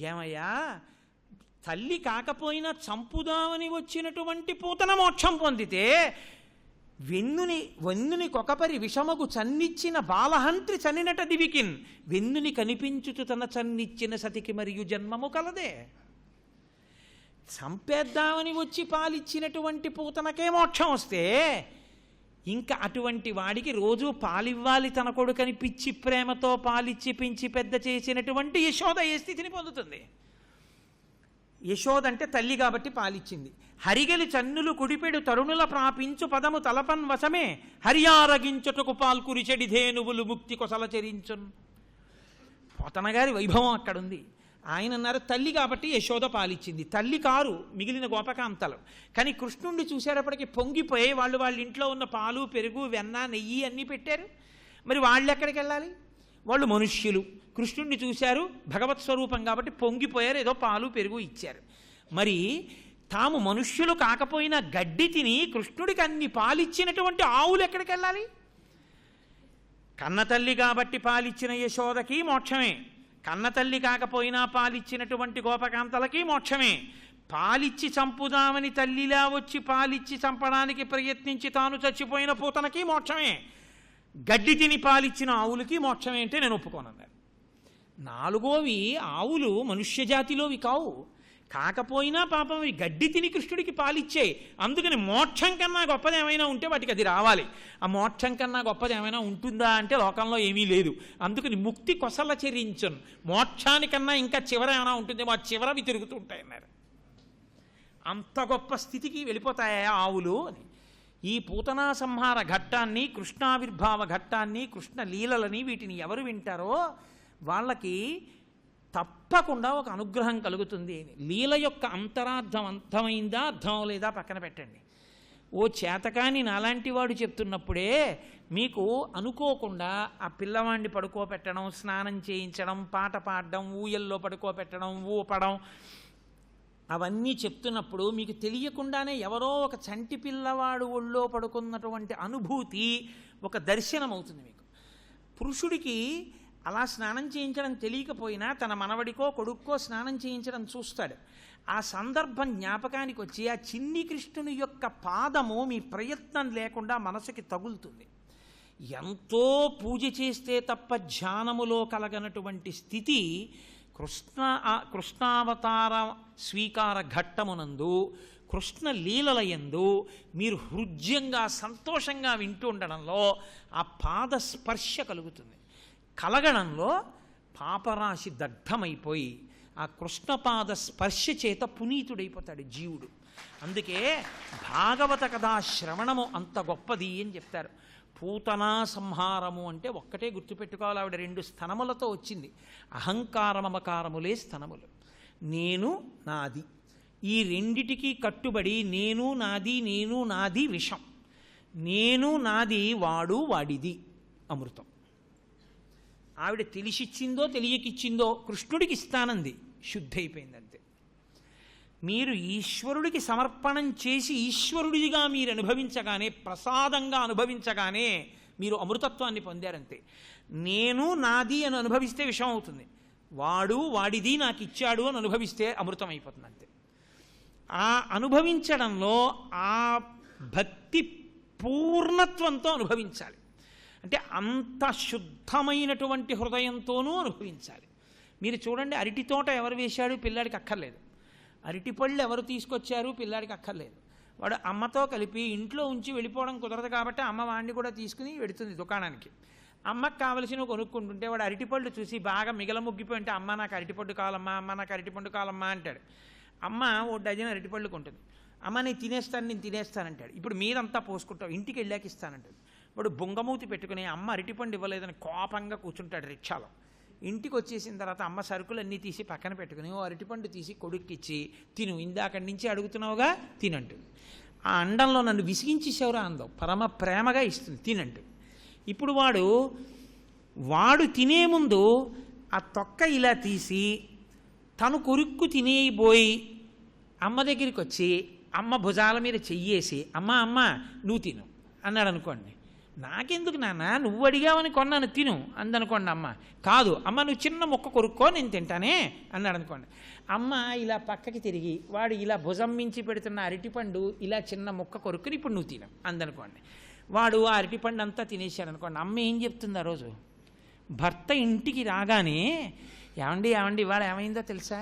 ఏమయ్యా, తల్లి కాకపోయినా చంపుదామని వచ్చినటువంటి పూతన మోక్షం పొందితే వెన్నుని కొకపరి విషమగు చన్నిచ్చిన బాలహంత్రి చనినట దివికిన్ వెన్నుని కనిపించుచు తన చన్నిచ్చిన సతికి మరియు జన్మము కలదే. చంపేద్దామని వచ్చి పాలిచ్చినటువంటి పూతనకే మోక్షం వస్తే ఇంకా అటువంటి వాడికి రోజు పాలివ్వాలి తన కొడుకని పిచ్చి ప్రేమతో పాలిచ్చి పెంచి పెద్ద చేసినటువంటి యశోద ఏ స్థితిని పొందుతుంది? యశోద అంటే తల్లి కాబట్టి పాలిచ్చింది. హరిగలి చన్నులు కుడిపెడు తరుణుల ప్రాపించు పదము తలపన్ వశమే హరియారగించుటకు పాల్కురి చెడిధేనువులు ముక్తి కొసల చెరించున్. పోతనగారి వైభవం అక్కడుంది. ఆయన అన్నారు తల్లి కాబట్టి యశోద పాలిచ్చింది, తల్లి కారు మిగిలిన గోపకాంతలు. కానీ కృష్ణుణ్ణి చూసేటప్పటికి పొంగిపోయి వాళ్ళ ఇంట్లో ఉన్న పాలు పెరుగు వెన్న నెయ్యి అన్నీ పెట్టారు. మరి వాళ్ళు ఎక్కడికి వెళ్ళాలి? వాళ్ళు మనుష్యులు, కృష్ణుణ్ణి చూశారు, భగవత్ స్వరూపం కాబట్టి పొంగిపోయారు, ఏదో పాలు పెరుగు ఇచ్చారు. మరి తాము మనుష్యులు కాకపోయినా గడ్డి తిని కృష్ణుడికి అన్ని పాలిచ్చినటువంటి ఆవులు ఎక్కడికి వెళ్ళాలి? కన్నతల్లి కాబట్టి పాలిచ్చిన యశోదకి మోక్షమే, కన్నతల్లి కాకపోయినా పాలిచ్చినటువంటి గోపకాంతలకి మోక్షమే. పాలిచ్చి చంపుదామని తల్లిలా వచ్చి పాలిచ్చి చంపడానికి ప్రయత్నించి తాను చచ్చిపోయిన పూతనకి మోక్షమే. గడ్డి తిని పాలిచ్చిన ఆవులకి మోక్షమే అంటే నేను ఒప్పుకోనన్నారు. నాలుగోవి ఆవులు మనుష్య జాతిలోవి కావు, కాకపోయినా పాపం అవి గడ్డి తిని కృష్ణుడికి పాలిచ్చాయి. అందుకని మోక్షం కన్నా గొప్పది ఏమైనా ఉంటే వాటికి అది రావాలి. ఆ మోక్షం కన్నా గొప్పది ఏమైనా ఉంటుందా అంటే లోకంలో ఏమీ లేదు. అందుకని ముక్తి కొసల చెరించున్, మోక్షానికన్నా ఇంకా చివర ఏమైనా ఉంటుందేమో, ఆ చివరవి తిరుగుతూ ఉంటాయన్నారు. అంత గొప్ప స్థితికి వెళ్ళిపోతాయా ఆవులు అని. ఈ పూతనా సంహార ఘట్టాన్ని, కృష్ణావిర్భావ ఘట్టాన్ని, కృష్ణ లీలలని వీటిని ఎవరు వింటారో వాళ్ళకి తప్పకుండా ఒక అనుగ్రహం కలుగుతుంది అని. లీల యొక్క అంతరార్థం అర్థమైందా అర్థం లేదా పక్కన పెట్టండి. ఓ చేతకాని నాలాంటి వాడు చెప్తున్నప్పుడే మీకు అనుకోకుండా ఆ పిల్లవాడిని పడుకోబెట్టడం, స్నానం చేయించడం, పాట పాడడం, ఊయల్లో పడుకోబెట్టడం, ఊపడం, అవన్నీ చెప్తున్నప్పుడు మీకు తెలియకుండానే ఎవరో ఒక చంటి పిల్లవాడు ఒళ్ళో పడుకున్నటువంటి అనుభూతి ఒక దర్శనం అవుతుంది మీకు. పురుషుడికి అలా స్నానం చేయించడం తెలియకపోయినా తన మనవడికో కొడుక్కో స్నానం చేయించడం చూస్తాడు. ఆ సందర్భం జ్ఞాపకానికి వచ్చి ఆ చిన్ని కృష్ణుని యొక్క పాదము మీ ప్రయత్నం లేకుండా మనసుకి తగులుతుంది. ఎంతో పూజ చేస్తే తప్ప ధ్యానములో కలగనటువంటి స్థితి కృష్ణావతార స్వీకార ఘట్టమునందు, కృష్ణ లీలలయందు మీరు హృద్యంగా సంతోషంగా వింటూ ఉండడంలో ఆ పాద స్పర్శ కలుగుతుంది. కలగడంలో పాపరాశి దగ్ధమైపోయి ఆ కృష్ణపాద స్పర్శ చేత పునీతుడైపోతాడు జీవుడు. అందుకే భాగవత కథా శ్రవణము అంత గొప్పది అని చెప్తారు. పూతనా సంహారము అంటే ఒక్కటే గుర్తుపెట్టుకోవాలి, ఆవిడ 2 స్థనములతో వచ్చింది. అహంకారమమకారములే స్థనములు. నేను నాది, ఈ రెండిటికి కట్టుబడి నేను నాది, నేను నాది విషం, నేను నాది వాడు వాడిది అమృతం. ఆవిడ తెలిసిచ్చిందో తెలియకిచ్చిందో కృష్ణుడికి ఇస్తానంది, శుద్ధి అయిపోయిందంతే. మీరు ఈశ్వరుడికి సమర్పణం చేసి ఈశ్వరుడిగా మీరు అనుభవించగానే, ప్రసాదంగా అనుభవించగానే మీరు అమృతత్వాన్ని పొందారంతే. నేను నాది అని అనుభవిస్తే విషం అవుతుంది, వాడు వాడిది నాకు ఇచ్చాడు అని అనుభవిస్తే అమృతం అయిపోతుంది అంతే. ఆ అనుభవించడంలో ఆ భక్తి పూర్ణత్వంతో అనుభవించాలి. అంటే అంత శుద్ధమైనటువంటి హృదయంతోనూ అనుభవించాలి. మీరు చూడండి, అరటి తోట ఎవరు వేశాడు పిల్లాడికి అక్కర్లేదు, అరటిపళ్ళు ఎవరు తీసుకొచ్చారు పిల్లాడికి అక్కర్లేదు. వాడు అమ్మతో కలిపి ఇంట్లో ఉంచి వెళ్ళిపోవడం కుదరదు కాబట్టి అమ్మ వాడిని కూడా తీసుకుని వెడుతుంది దుకాణానికి. అమ్మకు కావలసినవి కొనుక్కుంటుంటే వాడు అరటిపళ్ళు చూసి బాగా మిగలముగ్గిపోయి ఉంటే అమ్మ నాకు అరటిపండు కావాలమ్మా, అమ్మ నాకు అరటిపండు కావాలమ్మా అంటాడు. అమ్మ ఓ డజన్ అరటిపళ్ళు కొంటుంది. అమ్మ నేను తినేస్తానంటాడు. ఇప్పుడు మీరంతా పోసుకుంటావు, ఇంటికి వెళ్ళాక ఇస్తానంటాడు. వాడు బొంగమూతి పెట్టుకుని అమ్మ అరటిపండు ఇవ్వలేదని కోపంగా కూర్చుంటాడు రిక్షాలో. ఇంటికి వచ్చేసిన తర్వాత అమ్మ సరుకులన్నీ తీసి పక్కన పెట్టుకుని ఓ అరటిపండు తీసి కొడుక్కిచ్చి తిను, ఇందాకడి నుంచి అడుగుతున్నావుగా తినంటు. ఆ అండంలో నన్ను విసిగించేసేవరా అందం పరమ ప్రేమగా ఇస్తుంది తినంటు. ఇప్పుడు వాడు తినే ముందు ఆ తొక్క ఇలా తీసి తను కొరుక్కు తినేయబోయి అమ్మ దగ్గరికి వచ్చి అమ్మ భుజాల మీద చెయ్యేసి అమ్మ నువ్వు తిను అన్నాడు అనుకోండి, నాకెందుకు నాన్న, నువ్వు అడిగావని కొన్నాను, తిను అందనుకోండి. అమ్మ కాదు అమ్మ, నువ్వు చిన్న ముక్క కొరుక్కో, నేను తింటానే అన్నాడు అనుకోండి. అమ్మ ఇలా పక్కకి తిరిగి వాడు ఇలా భుజం మించి పెడుతున్న అరటిపండు ఇలా చిన్న ముక్క కొరుక్కుని ఇప్పుడు నువ్వు తిను అందనుకోండి. వాడు ఆ అరటిపండు అంతా తినేశాడు అనుకోండి. అమ్మ ఏం చెప్తుంది ఆ రోజు? భర్త ఇంటికి రాగానే ఏమండి ఏమండి వాడు ఏమైందో తెలుసా,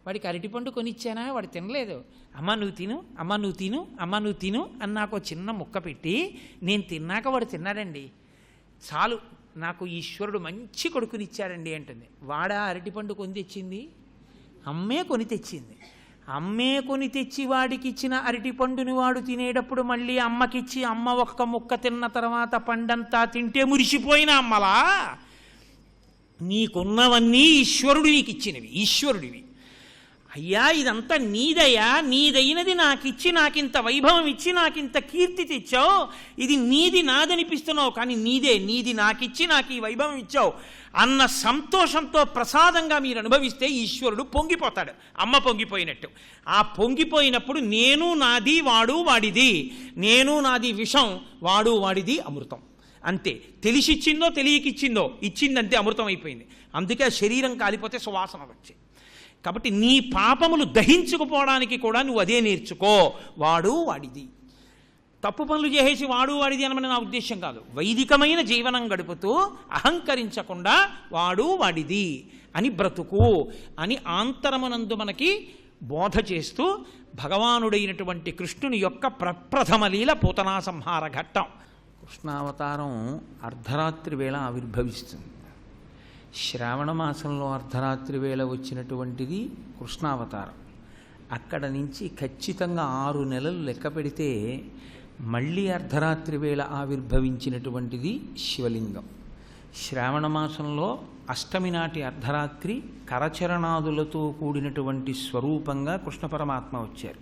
వాడికి అరటిపండు కొనిచ్చానా, వాడు తినలేదు. అమ్మ నువ్వు తిను, అమ్మ నువ్వు తిను, అమ్మ నువ్వు తిను అని నాకు చిన్న ముక్క పెట్టి నేను తిన్నాక వాడు తిన్నాడండి, చాలు నాకు ఈశ్వరుడు మంచి కొడుకునిచ్చాడండి అంటుంది. వాడా అరటిపండు కొని తెచ్చింది? అమ్మే కొని తెచ్చింది. అమ్మే కొని తెచ్చి వాడికి ఇచ్చిన అరటిపండుని వాడు తినేటప్పుడు మళ్ళీ అమ్మకిచ్చి అమ్మ ఒక్క ముక్క తిన్న తర్వాత పండంతా తింటే మురిసిపోయిన అమ్మలా నీకున్నవన్నీ ఈశ్వరుడు నీకు ఇచ్చినవి, ఈశ్వరుడివి. అయ్యా ఇదంతా నీదయ్యా, నీదైనది నాకిచ్చి నాకింత వైభవం ఇచ్చి నాకింత కీర్తి తెచ్చావు, ఇది నీది నాదనిపిస్తున్నావు, కానీ నీదే, నీది నాకిచ్చి నాకు ఈ వైభవం ఇచ్చావు అన్న సంతోషంతో ప్రసాదంగా మీరు అనుభవిస్తే ఈశ్వరుడు పొంగిపోతాడు, అమ్మ పొంగిపోయినట్టు. ఆ పొంగిపోయినప్పుడు నేను నాది వాడు వాడిది, నేను నాది విషం వాడు వాడిది అమృతం. అంతే, తెలిసిచ్చిందో తెలియకిచ్చిందో ఇచ్చిందంతే అమృతం అయిపోయింది. అందుకే ఆ శరీరం కాలిపోతే సువాసన వచ్చి. కాబట్టి నీ పాపములు దహించుకుపోవడానికి కూడా నువ్వు అదే నేర్చుకో, వాడు వాడిది. తప్పు పనులు చేసేసి వాడు వాడిది అనమని నా ఉద్దేశం కాదు. వైదికమైన జీవనం గడుపుతూ అహంకరించకుండా వాడు వాడిది అని బ్రతుకు అని ఆంతరమునందు మనకి బోధ చేస్తూ భగవానుడైనటువంటి కృష్ణుని యొక్క ప్రప్రథమ లీల పూతనా సంహార ఘట్టం. కృష్ణావతారం అర్ధరాత్రి వేళ ఆవిర్భవిస్తుంది. శ్రావణ మాసంలో అర్ధరాత్రి వేళ వచ్చినటువంటిది కృష్ణావతారం. అక్కడ నుంచి ఖచ్చితంగా 6 నెలలు లెక్క పెడితే మళ్ళీ అర్ధరాత్రి వేళ ఆవిర్భవించినటువంటిది శివలింగం. శ్రావణ మాసంలో అష్టమి నాటి అర్ధరాత్రి కరచరణాదులతో కూడినటువంటి స్వరూపంగా కృష్ణ పరమాత్మ వచ్చారు.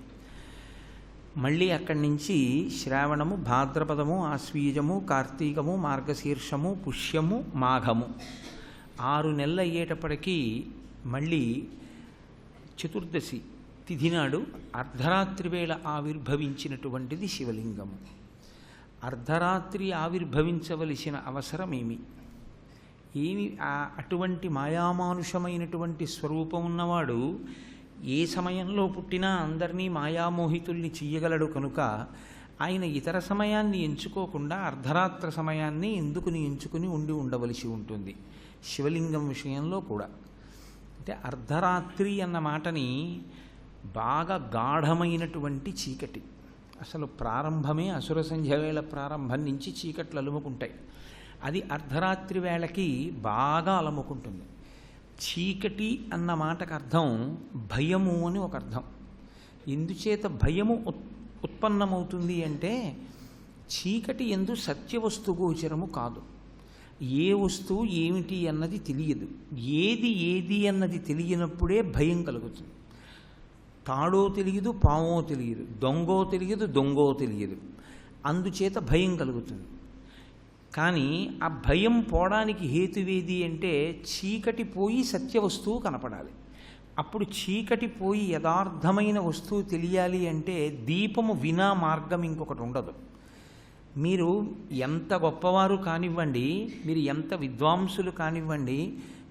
మళ్ళీ అక్కడి నుంచి శ్రావణము, భాద్రపదము, ఆశ్వీజము, కార్తీకము, మార్గశీర్షము, పుష్యము, మాఘము 6 నెలలు అయ్యేటప్పటికీ మళ్ళీ చతుర్దశి తిథి నాడు అర్ధరాత్రి వేళ ఆవిర్భవించినటువంటిది శివలింగము. అర్ధరాత్రి ఆవిర్భవించవలసిన అవసరం ఏమి అటువంటి మాయామానుషమైనటువంటి స్వరూపం ఉన్నవాడు ఏ సమయంలో పుట్టినా అందరినీ మాయామోహితుల్ని చెయ్యగలడు కనుక ఆయన ఇతర సమయాన్ని ఎంచుకోకుండా అర్ధరాత్ర సమయాన్ని ఎందుకుని ఎంచుకుని ఉండవలసి ఉంటుంది. శివలింగం విషయంలో కూడా అంటే అర్ధరాత్రి అన్న మాటని బాగా గాఢమైనటువంటి చీకటి, అసలు ప్రారంభమే అసుర సంధ్య వేళ ప్రారంభం నుంచి చీకట్లు అలుముకుంటాయి. అది అర్ధరాత్రి వేళకి బాగా అలముకుంటుంది. చీకటి అన్న మాటకు అర్థం భయము అని ఒక అర్థం. ఎందుచేత భయము ఉత్పన్నమవుతుంది అంటే చీకటి ఎందు సత్యవస్తుగోచరము కాదు. ఏ వస్తువు ఏమిటి అన్నది తెలియదు. ఏది అన్నది తెలియనప్పుడే భయం కలుగుతుంది. తాడో తెలియదు, పామో తెలియదు, దొంగో తెలియదు, అందుచేత భయం కలుగుతుంది. కానీ ఆ భయం పోవడానికి హేతువేది అంటే చీకటి పోయి సత్యవస్తువు కనపడాలి. అప్పుడు చీకటి పోయి యథార్థమైన వస్తువు తెలియాలి అంటే దీపము వినా మార్గం ఇంకొకటి ఉండదు. మీరు ఎంత గొప్పవారు కానివ్వండి, మీరు ఎంత విద్వాంసులు కానివ్వండి,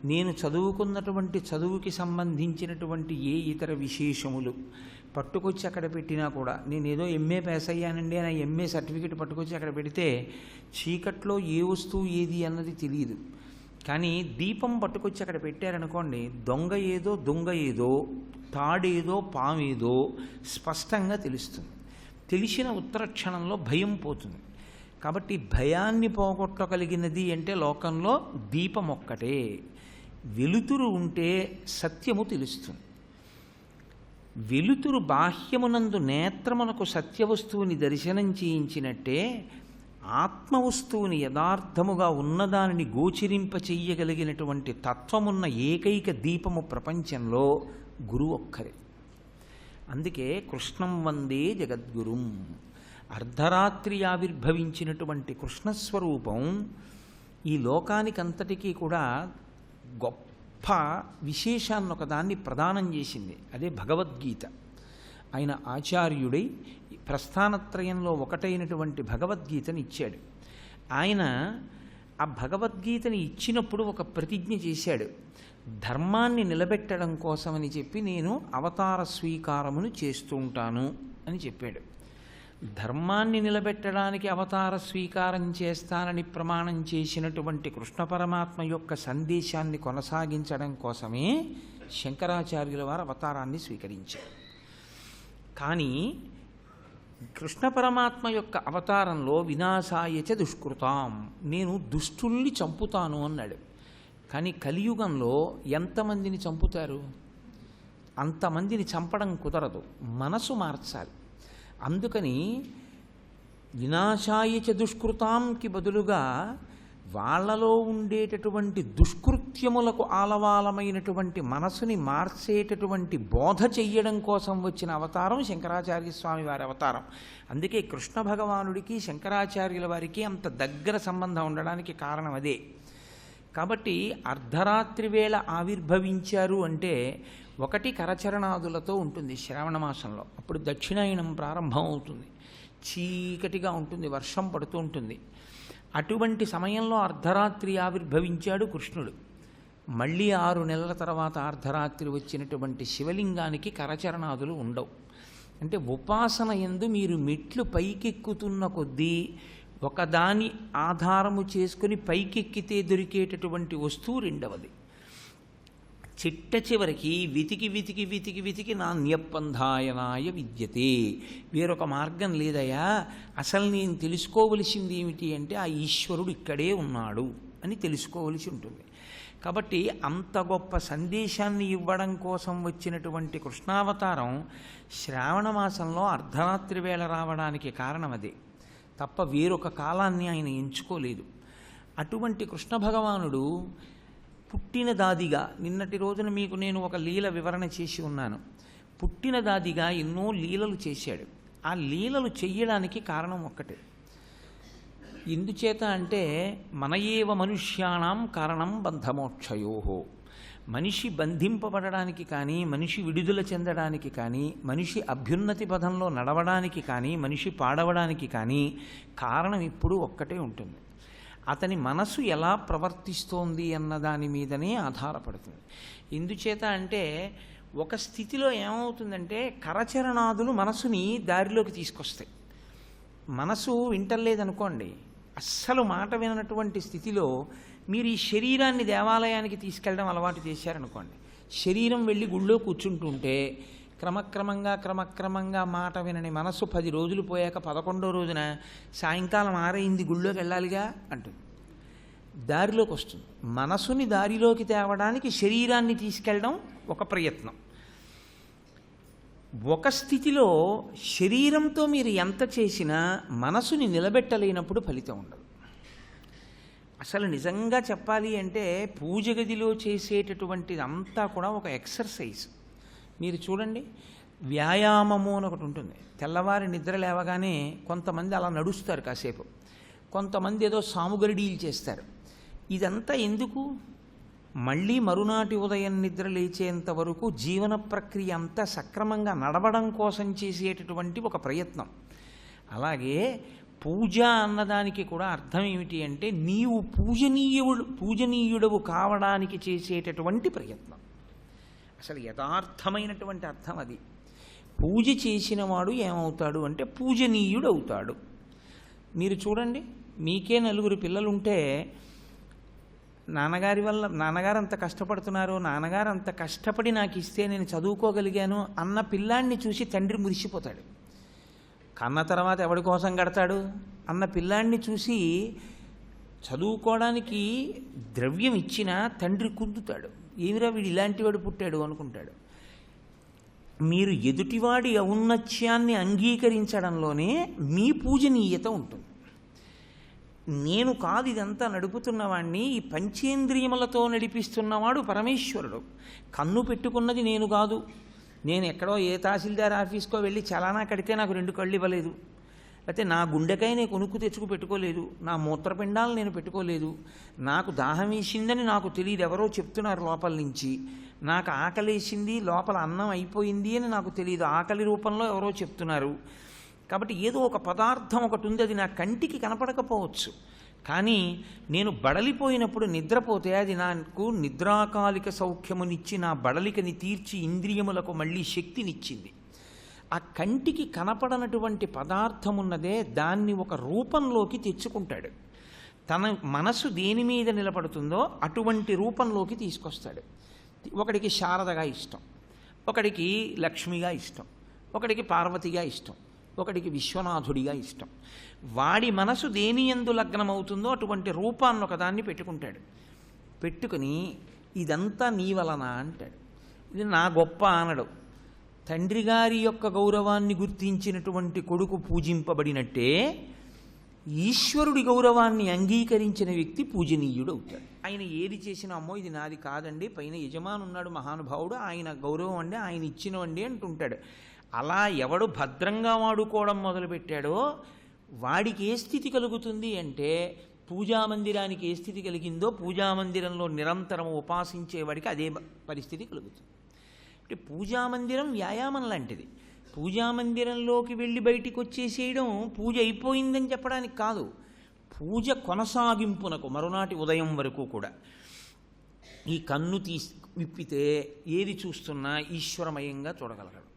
నేను చదువుకున్నటువంటి చదువుకి సంబంధించినటువంటి ఏ ఇతర విశేషములు పట్టుకొచ్చి అక్కడ పెట్టినా కూడా, నేను ఏదో ఎంఏ పాస్ అయ్యానండి అని ఎంఏ సర్టిఫికెట్ పట్టుకొచ్చి అక్కడ పెడితే చీకట్లో ఏ వస్తువు ఏది అన్నది తెలియదు. కానీ దీపం పట్టుకొచ్చి అక్కడ పెట్టారనుకోండి, దొంగ ఏదో తాడేదో పామేదో స్పష్టంగా తెలుస్తుంది. తెలిసిన ఉత్తర క్షణంలో భయం పోతుంది. కాబట్టి భయాన్ని పోగొట్టగలిగినది అంటే లోకంలో దీపం ఒక్కటే. వెలుతురు ఉంటే సత్యము తెలుస్తుంది. వెలుతురు బాహ్యమునందు నేత్రమునకు సత్యవస్తువుని దర్శనం చేయించినట్టే ఆత్మవస్తువుని యథార్థముగా ఉన్నదానిని గోచరింప చెయ్యగలిగినటువంటి తత్వమున్న ఏకైక దీపము ప్రపంచంలో గురువు ఒక్కరే. అందుకే కృష్ణం వందే జగద్గురుం. అర్ధరాత్రి ఆవిర్భవించినటువంటి కృష్ణస్వరూపం ఈ లోకానికంతటికీ కూడా గొప్ప విశేషాన్ని ఒకదాన్ని ప్రదానం చేసింది. అదే భగవద్గీత. ఆయన ఆచార్యుడై ప్రస్థానత్రయంలో ఒకటైనటువంటి భగవద్గీతని ఇచ్చాడు. ఆయన ఆ భగవద్గీతని ఇచ్చినప్పుడు ఒక ప్రతిజ్ఞ చేశాడు. ధర్మాన్ని నిలబెట్టడం కోసమని చెప్పి నేను అవతార స్వీకారమును చేస్తూ ఉంటాను అని చెప్పాడు. ధర్మాన్ని నిలబెట్టడానికి అవతార స్వీకారం చేస్తానని ప్రమాణం చేసినటువంటి కృష్ణ పరమాత్మ యొక్క సందేశాన్ని కొనసాగించడం కోసమే శంకరాచార్యుల వారు అవతారాన్ని స్వీకరించారు. కానీ కృష్ణ పరమాత్మ యొక్క అవతారంలో వినాశాయచ దుష్కృతాం, నేను దుష్టుల్ని చంపుతాను అన్నాడు. కానీ కలియుగంలో ఎంతమందిని చంపుతారు? అంతమందిని చంపడం కుదరదు, మనసు మార్చాలి. అందుకని వినాశాయచ దుష్కృతాంకి బదులుగా వాళ్ళలో ఉండేటటువంటి దుష్కృత్యములకు ఆలవాలమైనటువంటి మనసుని మార్చేటటువంటి బోధ చెయ్యడం కోసం వచ్చిన అవతారం శంకరాచార్య స్వామి వారి అవతారం. అందుకే కృష్ణ భగవానుడికి శంకరాచార్యుల వారికి అంత దగ్గర సంబంధం ఉండడానికి కారణం అదే. కాబట్టి అర్ధరాత్రి వేళ ఆవిర్భవించారు అంటే ఒకటి కరచరణాదులతో ఉంటుంది శ్రావణ మాసంలో. అప్పుడు దక్షిణాయనం ప్రారంభం అవుతుంది, చీకటిగా ఉంటుంది, వర్షం పడుతూ ఉంటుంది. అటువంటి సమయంలో అర్ధరాత్రి ఆవిర్భవించాడు కృష్ణుడు. మళ్ళీ 6 నెలల తర్వాత అర్ధరాత్రి వచ్చినటువంటి శివలింగానికి కరచరణాదులు ఉండవు. అంటే ఉపాసన యందు మీరు మెట్లు పైకెక్కుతున్న కొద్దీ ఒకదాని ఆధారము చేసుకుని పైకెక్కితే దొరికేటటువంటి వస్తువు రెండవది. చిట్ట చివరికి వెతికి వెతికి వెతికి వెతికి నాణ్యపంధాయనాయ విద్యతే, వేరొక మార్గం లేదయా, అసలు నేను తెలుసుకోవలసింది ఏమిటి అంటే ఆ ఈశ్వరుడు ఇక్కడే ఉన్నాడు అని తెలుసుకోవలసి ఉంటుంది. కాబట్టి అంత గొప్ప సందేశాన్ని ఇవ్వడం కోసం వచ్చినటువంటి కృష్ణావతారం శ్రావణ మాసంలో అర్ధరాత్రి వేళ రావడానికి కారణం అదే తప్ప వేరొక కాలాన్ని ఆయన ఎంచుకోలేదు. అటువంటి కృష్ణ భగవానుడు పుట్టిన దాదిగా, నిన్నటి రోజున మీకు నేను ఒక లీల వివరణ చేసి ఉన్నాను. పుట్టిన దాదిగా ఎన్నో లీలలు చేశాడు. ఆ లీలలు చెయ్యడానికి కారణం ఒక్కటే. ఎందుచేత అంటే మన ఏవ మనుష్యాణం కారణం బంధమోక్షయోహో, మనిషి బంధింపబడడానికి కానీ, మనిషి విడుదల చెందడానికి కానీ, మనిషి అభ్యున్నతి పథంలో నడవడానికి కానీ, మనిషి పాడవడానికి కానీ కారణం ఇప్పుడు ఒక్కటే ఉంటుంది. అతని మనసు ఎలా ప్రవర్తిస్తోంది అన్న దాని మీదనే ఆధారపడుతుంది. ఎందుచేత అంటే ఒక స్థితిలో ఏమవుతుందంటే కరచరణాదులు మనసుని దారిలోకి తీసుకొస్తాయి. మనసు వింటలేదనుకోండి, అస్సలు మాట వినటువంటి స్థితిలో మీరు ఈ శరీరాన్ని దేవాలయానికి తీసుకెళ్ళడం అలవాటు చేశారనుకోండి, శరీరం వెళ్ళి గుళ్ళో కూర్చుంటుంటే క్రమక్రమంగా మాట వినని మనసు 10 రోజులు పోయాక 11వ రోజున సాయంకాలం 6 అయింది గుళ్ళోకి వెళ్ళాలిగా అంటుంది, దారిలోకి వస్తుంది. మనసుని దారిలోకి తేవడానికి శరీరాన్ని తీసుకెళ్ళడం ఒక ప్రయత్నం. ఒక స్థితిలో శరీరంతో మీరు ఎంత చేసినా మనసుని నిలబెట్టలేనప్పుడు ఫలితం ఉండదు. అసలు నిజంగా చెప్పాలి అంటే పూజ గదిలో చేసేటటువంటిది అంతా కూడా ఒక ఎక్సర్సైజ్. మీరు చూడండి, వ్యాయామము అని ఒకటి ఉంటుంది. తెల్లవారి నిద్ర లేవగానే కొంతమంది అలా నడుస్తారు కాసేపు, కొంతమంది ఏదో సాముగరిడీలు చేస్తారు. ఇదంతా ఎందుకు? మళ్ళీ మరునాటి ఉదయం నిద్ర లేచేంత వరకు జీవన ప్రక్రియ అంతా సక్రమంగా నడవడం కోసం చేసేటటువంటి ఒక ప్రయత్నం. అలాగే పూజ అన్నదానికి కూడా అర్థం ఏమిటి అంటే నీవు పూజనీయుడవు కావడానికి చేసేటటువంటి ప్రయత్నం. అసలు యథార్థమైనటువంటి అర్థం అది. పూజ చేసిన వాడు ఏమవుతాడు అంటే పూజనీయుడు అవుతాడు. మీరు చూడండి, మీకే 4 పిల్లలుంటే నాన్నగారు అంత కష్టపడుతున్నారు, నాన్నగారు అంత కష్టపడి నాకు ఇస్తే నేను చదువుకోగలిగాను అన్న పిల్లాన్ని చూసి తండ్రి మురిసిపోతాడు. కన్న తర్వాత ఎవడి కోసం కడతాడు అన్న పిల్లాన్ని చూసి చదువుకోవడానికి ద్రవ్యం ఇచ్చినా తండ్రి కుందుతాడు. ఏమిరా వీడు ఇలాంటి వాడు పుట్టాడు అనుకుంటాడు. మీరు ఎదుటివాడి ఔన్నత్యాన్ని అంగీకరించడంలోనే మీ పూజనీయత ఉంటుంది. నేను కాదు ఇదంతా నడుపుతున్నవాడిని, ఈ పంచేంద్రియములతో నడిపిస్తున్నవాడు పరమేశ్వరుడు. కన్ను పెట్టుకున్నది నేను కాదు. నేను ఎక్కడో ఏ తహసీల్దార్ ఆఫీస్కో వెళ్ళి చలానా కడితే నాకు 2 కళ్ళు ఇవ్వలేదు, అయితే నా గుండెకాయ నేను కొనుక్కు తెచ్చుకు పెట్టుకోలేదు, నా మూత్రపిండాలు నేను పెట్టుకోలేదు, నాకు దాహం వేసిందని నాకు తెలియదు, ఎవరో చెప్తున్నారు లోపల నుంచి, నాకు ఆకలేసింది లోపల అన్నం అయిపోయింది అని నాకు తెలియదు, ఆకలి రూపంలో ఎవరో చెప్తున్నారు. కాబట్టి ఏదో ఒక పదార్థం ఒకటి ఉంది, అది నా కంటికి కనపడకపోవచ్చు, కానీ నేను బడలిపోయినప్పుడు నిద్రపోతే అది నాకు నిద్రాకాలిక సౌఖ్యమునిచ్చి నా బడలికని తీర్చి ఇంద్రియములకు మళ్ళీ శక్తినిచ్చింది. ఆ కంటికి కనపడనటువంటి పదార్థం ఉన్నదే దాన్ని ఒక రూపంలోకి తెచ్చుకుంటాడు. తన మనసు దేని మీద నిలబడుతుందో అటువంటి రూపంలోకి తీసుకొస్తాడు. ఒకడికి శారదగా ఇష్టం, ఒకడికి లక్ష్మిగా ఇష్టం, ఒకడికి పార్వతిగా ఇష్టం, ఒకడికి విశ్వనాథుడిగా ఇష్టం. వాడి మనసు దేని యందు లగ్నమవుతుందో అటువంటి రూపాన్ని ఒకదాన్ని పెట్టుకుంటాడు. పెట్టుకుని ఇదంతా నీ వలన అంటాడు. ఇది నా గొప్ప అనడు. తండ్రి గారి యొక్క గౌరవాన్ని గుర్తించినటువంటి కొడుకు పూజింపబడినట్టే ఈశ్వరుడి గౌరవాన్ని అంగీకరించిన వ్యక్తి పూజనీయుడు అవుతాడు. ఆయన ఏది చేసినా అమ్మో ఇది నాది కాదండి, పైన యజమాని ఉన్నాడు మహానుభావుడు, ఆయన గౌరవం అండి, ఆయన ఇచ్చినవండి అంటుంటాడు. అలా ఎవడు భద్రంగా వాడుకోవడం మొదలుపెట్టాడో వాడికి ఏ స్థితి కలుగుతుంది అంటే, పూజామందిరానికి ఏ స్థితి కలిగిందో పూజామందిరంలో నిరంతరం ఉపాసించేవాడికి అదే పరిస్థితి కలుగుతుంది. అంటే పూజామందిరం వ్యాయామం లాంటిది. పూజామందిరంలోకి వెళ్ళి బయటికి వచ్చేసేయడం పూజ అయిపోయిందని చెప్పడానికి కాదు, పూజ కొనసాగింపునకు మరునాటి ఉదయం వరకు కూడా. ఈ కన్ను విప్పితే ఏది చూస్తున్నా ఈశ్వరమయంగా చూడగలగడం.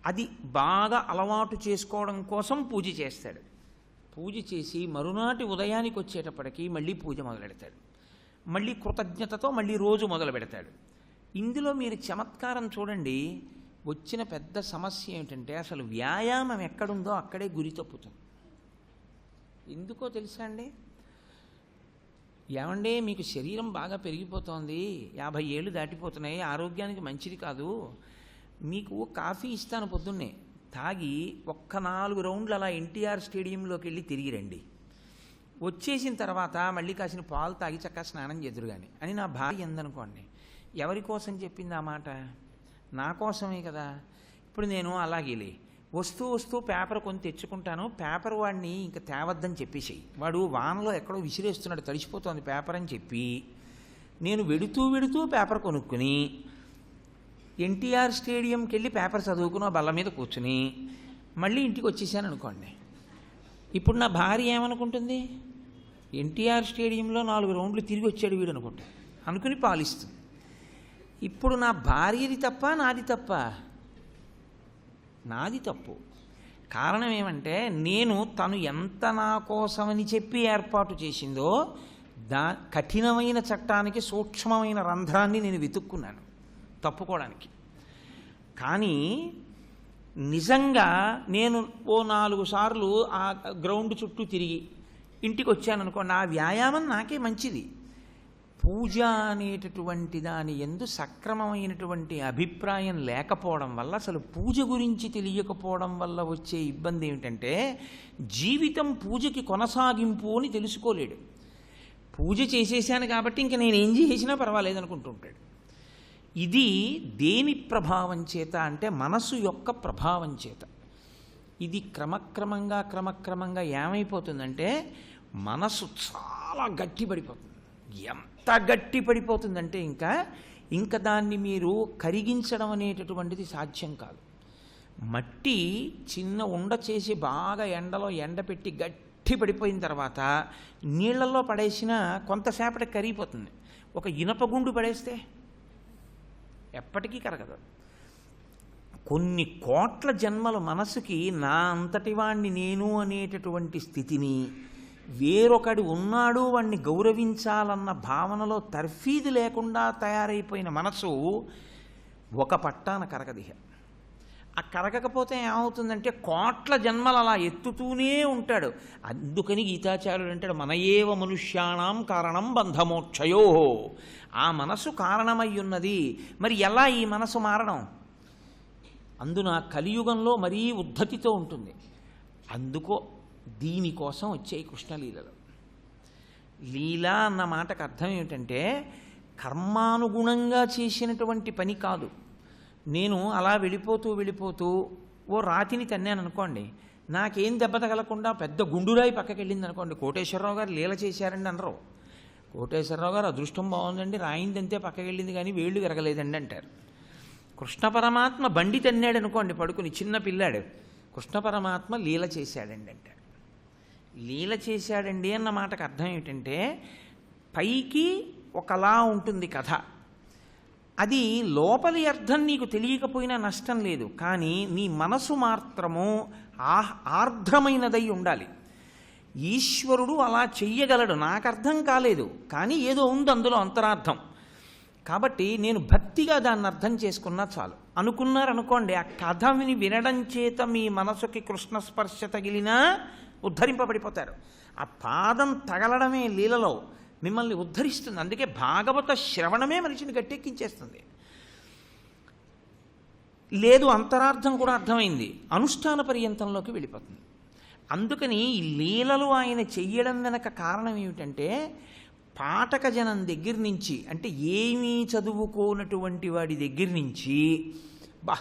అది బాగా అలవాటు చేసుకోవడం కోసం పూజ చేస్తాడు. పూజ చేసి మరునాటి ఉదయానికి వచ్చేటప్పటికి మళ్ళీ పూజ మొదలెడతాడు. మళ్ళీ కృతజ్ఞతతో మళ్ళీ రోజు మొదలు పెడతాడు. ఇందులో మీరు చమత్కారం చూడండి. వచ్చిన పెద్ద సమస్య ఏమిటంటే అసలు వ్యాయామం ఎక్కడుందో అక్కడే గురి తప్పుతుంది. ఎందుకో తెలుసా అండి? ఏమంటే మీకు శరీరం బాగా పెరిగిపోతోంది, 50 ఏళ్ళు దాటిపోతున్నాయి, ఆరోగ్యానికి మంచిది కాదు, మీకు కాఫీ ఇస్తాను పొద్దున్నే, తాగి ఒక్క 4 రౌండ్లు అలా ఎన్టీఆర్ స్టేడియంలోకి వెళ్ళి తిరిగి రండి, వచ్చేసిన తర్వాత మళ్ళీ కాసిన పాలు తాగి చక్కగా స్నానం చేదురు కానీ అని నా భార్య ఎందనుకోండి. ఎవరి కోసం చెప్పింది ఆ మాట? నా కోసమే కదా. ఇప్పుడు నేను అలాగేలే వస్తూ పేపర్ కొని తెచ్చుకుంటాను, పేపర్ వాడిని ఇంకా తేవద్దని చెప్పేసేయి, వాడు వానలో ఎక్కడో విసిరేస్తున్నాడు తడిసిపోతుంది పేపర్ అని చెప్పి నేను వెడుతూ పేపర్ కొనుక్కుని ఎన్టీఆర్ స్టేడియంకి వెళ్ళి పేపర్ చదువుకుని బల్ల మీద కూర్చుని మళ్ళీ ఇంటికి వచ్చేసాను అనుకోండి. ఇప్పుడు నా భార్య ఏమనుకుంటుంది? ఎన్టీఆర్ స్టేడియంలో 4 రౌండ్లు తిరిగి వచ్చాడు వీడు అనుకుని పాలిస్తుంది. ఇప్పుడు నా భార్యది తప్ప నాది తప్ప? నాది తప్పు. కారణం ఏమంటే నేను తను ఎంత నా కోసమని చెప్పి ఏర్పాటు చేసిందో కఠినమైన చట్టానికి సూక్ష్మమైన రంధ్రాన్ని నేను వెతుక్కున్నాను తప్పుకోవడానికి. కానీ నిజంగా నేను ఓ 4 సార్లు ఆ గ్రౌండ్ చుట్టూ తిరిగి ఇంటికి వచ్చాను అనుకోండి, ఆ వ్యాయామం నాకే మంచిది. పూజ అనేటటువంటి దాని యందు సక్రమమైనటువంటి అభిప్రాయం లేకపోవడం వల్ల, అసలు పూజ గురించి తెలియకపోవడం వల్ల వచ్చే ఇబ్బంది ఏమిటంటే జీవితం పూజకి కొనసాగింపు అని తెలుసుకోలేడు. పూజ చేసేసాను కాబట్టి ఇంక నేనేం చేసినా పర్వాలేదు అనుకుంటుంటాడు. ఇది దేని ప్రభావం చేత అంటే మనసు యొక్క ప్రభావం చేత. ఇది క్రమక్రమంగా ఏమైపోతుందంటే మనసు చాలా గట్టిపడిపోతుంది. ఎంత గట్టి పడిపోతుందంటే ఇంకా దాన్ని మీరు కరిగించడం అనేటటువంటిది సాధ్యం కాదు. మట్టి చిన్న ఉండ చేసి బాగా ఎండలో ఎండపెట్టి గట్టి పడిపోయిన తర్వాత నీళ్లలో పడేసినా కొంతసేపటికి కరిగిపోతుంది. ఒక ఇనపగుండు పడేస్తే ఎప్పటికీ కరగదు. కొన్ని కోట్ల జన్మల మనసుకి నా అంతటి వాణ్ణి నేను అనేటటువంటి స్థితిని, వేరొకడు ఉన్నాడు వాణ్ణి గౌరవించాలన్న భావనలో తర్ఫీదు లేకుండా తయారైపోయిన మనసు ఒక పట్టాన కరగదిహ. ఆ కరగకపోతే ఏమవుతుందంటే కోట్ల జన్మలు అలా ఎత్తుతూనే ఉంటాడు. అందుకని గీతాచార్యుడు అంటాడు, మనయేవ మనుష్యాణం కారణం బంధమోక్షయో. ఆ మనసు కారణమై ఉన్నది. మరి ఎలా ఈ మనసు మారడం? అందున కలియుగంలో మరీ ఉద్ధతితో ఉంటుంది. అందుకో దీనికోసం వచ్చాయి కృష్ణలీలలు. లీల అన్న మాటకు అర్థం ఏమిటంటే కర్మానుగుణంగా చేసినటువంటి పని కాదు. నేను అలా వెళ్ళిపోతూ ఓ రాతిని తన్నాను అనుకోండి, నాకేం దెబ్బ తగలకుండా పెద్ద గుండురాయి పక్కకి వెళ్ళింది అనుకోండి, కోటేశ్వరరావు గారు లీల చేశారండి అనరు. కోటేశ్వరరావు గారు అదృష్టం బాగుందండి, రాయిందంతే పక్కకి వెళ్ళింది కానీ వేళ్ళు విరగలేదండి అంటారు. కృష్ణ పరమాత్మ బండి తన్నాడు అనుకోండి పడుకుని, చిన్న పిల్లాడు, కృష్ణ పరమాత్మ లీల చేశాడండి అంటాడు. లీల చేశాడండి అన్న మాటకు అర్థం ఏమిటంటే పైకి ఒకలా ఉంటుంది కథ, అది లోపలి అర్థం నీకు తెలియకపోయినా నష్టం లేదు, కానీ నీ మనసు మాత్రము ఆర్ద్రమైనదై ఉండాలి. ఈశ్వరుడు అలా చెయ్యగలడు, నాకు అర్థం కాలేదు, కానీ ఏదో ఉంది అందులో అంతరార్థం. కాబట్టి నేను భక్తిగా దాన్ని అర్థం చేసుకున్నా చాలు అనుకున్నారనుకోండి, ఆ కథని వినడం చేత మీ మనసుకి కృష్ణ స్పర్శ తగిలినా ఉద్ధరింపబడిపోతారు. ఆ పాదం తగలడమే లీలలో మిమ్మల్ని ఉద్ధరిస్తుంది. అందుకే భాగవత శ్రవణమే మనిషిని గట్టెక్కించేస్తుంది. లేదు అంతరార్థం కూడా అర్థమైంది, అనుష్ఠాన పర్యంతంలోకి వెళ్ళిపోతుంది. అందుకని ఈ లీలలు ఆయన చెయ్యడం వెనక కారణం ఏమిటంటే పాఠక జనం దగ్గర నుంచి, అంటే ఏమీ చదువుకోనటువంటి వాడి దగ్గర నుంచి, బా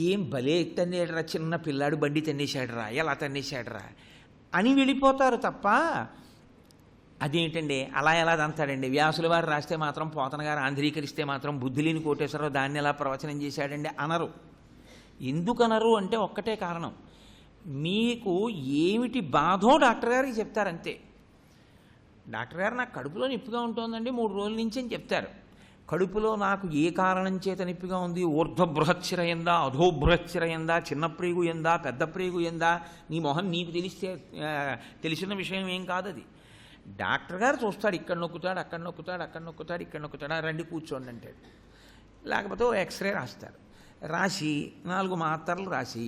ఏం భలే తన్నేడరా, చిన్న పిల్లాడు బండి తన్నేశాడరా, ఎలా తన్నేశాడరా అని వెళ్ళిపోతారు తప్ప, అదేంటండి అలా ఎలా తంతాడండి, వ్యాసుల వారు రాస్తే మాత్రం పోతన గారు ఆంధ్రీకరిస్తే మాత్రం బుద్ధిలేని కోటేశ్వరరావు దాన్ని ఎలా ప్రవచనం చేశాడండి అనరు. ఎందుకు అనరు అంటే ఒక్కటే కారణం, మీకు ఏమిటి బాధో డాక్టర్ గారికి చెప్తారంతే. డాక్టర్ గారు నాకు కడుపులో నొప్పిగా ఉంటుందండి 3 రోజుల నుంచి అని చెప్తారు. కడుపులో నాకు ఏ కారణం చేత నొప్పిగా ఉంది, ఊర్ధ్వ బృహచ్చిర ఎందా, అధో బృహచ్చిర ఎందా, చిన్న ప్రేగు ఎందా, పెద్ద ప్రేగు ఎందా, నీ మొహం నీకు తెలిసిన విషయం ఏం కాదు అది. డాక్టర్ గారు చూస్తాడు, ఇక్కడ నొక్కుతాడు, అక్కడ నొక్కుతాడు, అక్కడ నొక్కుతాడు, ఇక్కడ నొక్కుతాడు, రండి కూర్చోండి అంటాడు. లేకపోతే ఎక్స్రే రాస్తాడు, రాసి 4 మాత్రలు రాసి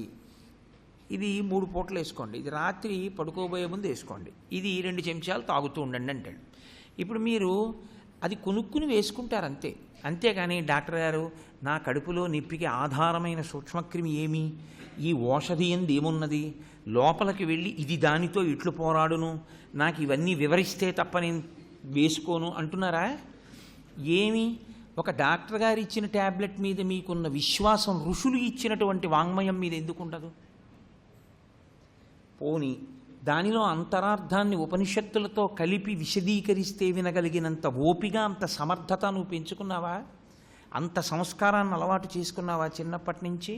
ఇది 3 పూటలు వేసుకోండి, ఇది రాత్రి పడుకోబోయే ముందు వేసుకోండి, ఇది 2 చెంచాలు తాగుతూ ఉండండి అంటాడు. ఇప్పుడు మీరు అది కొనుక్కుని వేసుకుంటారు అంతే. అంతేగాని డాక్టర్ గారు నా కడుపులో నొప్పికి ఆధారమైన సూక్ష్మక్రిమి ఏమి, ఈ ఓషధి ఎందు ఏమున్నది, లోపలికి వెళ్ళి ఇది దానితో ఇట్లు పోరాడును, నాకు ఇవన్నీ వివరిస్తే తప్ప నేను వేసుకోను అంటున్నారా? ఏమి ఒక డాక్టర్ గారు ఇచ్చిన ట్యాబ్లెట్ మీద మీకున్న విశ్వాసం ఋషులు ఇచ్చినటువంటి వాంగ్మయం మీద ఎందుకు ఉండదు? పోని దానిలో అంతరార్థాన్ని ఉపనిషత్తులతో కలిపి విశదీకరిస్తే వినగలిగినంత ఓపిక, అంత సమర్థత నువ్వు పెంచుకున్నావా? అంత సంస్కారాన్ని అలవాటు చేసుకున్నావా చిన్నప్పటి నుంచి?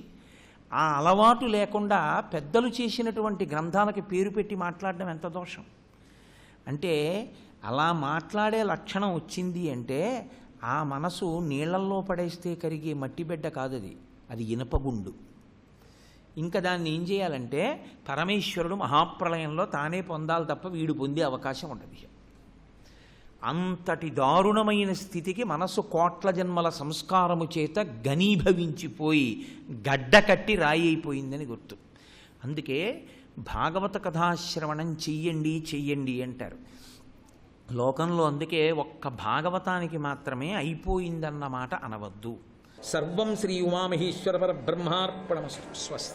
ఆ అలవాటు లేకుండా పెద్దలు చేసినటువంటి గ్రంథాలకి పేరు పెట్టి మాట్లాడడం ఎంత దోషం. అంటే అలా మాట్లాడే లక్షణం వచ్చింది అంటే ఆ మనసు నీళ్లల్లో పడేస్తే కరిగే మట్టిబిడ్డ కాదు, అది ఇనపగుండు. ఇంకా దాన్ని ఏం చేయాలంటే పరమేశ్వరుడు మహాప్రళయంలో తానే పొందాలి తప్ప వీడు పొందే అవకాశం ఉండదు. అంతటి దారుణమైన స్థితికి మనసు కోట్ల జన్మల సంస్కారము చేత ఘనీభవించిపోయి గడ్డ కట్టి రాయి అయిపోయిందని గుర్తు. అందుకే భాగవత కథాశ్రవణం చెయ్యండి చెయ్యండి అంటారు లోకంలో. అందుకే ఒక్క భాగవతానికి మాత్రమే అయిపోయిందన్న మాట అనవద్దు. సర్వం శ్రీ ఉమామహేశ్వర పరబ్రహ్మార్పణమస్తు. స్వస్తి.